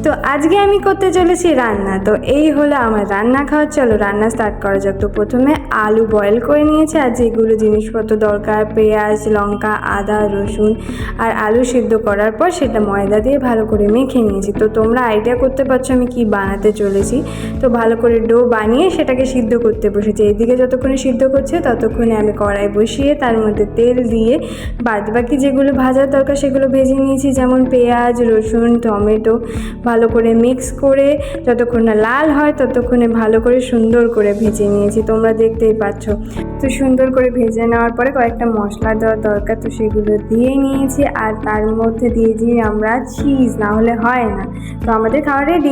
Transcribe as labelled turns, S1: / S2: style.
S1: তো আজকে আমি করতে চলেছি রান্না। তো এই হলো আমার রান্না খাওয়ার, চলো রান্না স্টার্ট করা যাক। তো প্রথমে আলু বয়েল করে নিয়েছি, আর যেগুলো জিনিসপত্র দরকার পেঁয়াজ, লঙ্কা, আদা, রসুন আর আলু সিদ্ধ করার পর সেটা ময়দা দিয়ে ভালো করে মেখে নিয়েছি। তো তোমরা আইডিয়া করতে পারছো আমি কি বানাতে চলেছি। তো ভালো করে ডো বানিয়ে সেটাকে সিদ্ধ করতে বসেছি। এইদিকে যতক্ষণে সিদ্ধ করছে ততক্ষণে আমি কড়াই বসিয়ে তার মধ্যে তেল দিয়ে বাদবাকি যেগুলো ভাজার দরকার সেগুলো ভেজে নিয়েছি, যেমন পেঁয়াজ, রসুন, টমেটো ভালো করে মিক্স করে যতক্ষণ না লাল হয় ততক্ষণে ভালো করে সুন্দর করে ভেজে নিয়েছি, তোমরা দেখতেই পাচ্ছ। তো সুন্দর করে ভেজে নেওয়ার পরে কয়েকটা মশলা দেওয়ার দরকার, তো সেগুলো দিয়ে নিয়েছি। আর তার মধ্যে দিয়েছি আমরা চিজ, না হলে হয় না। তো আমাদের খাওয়া রেডি।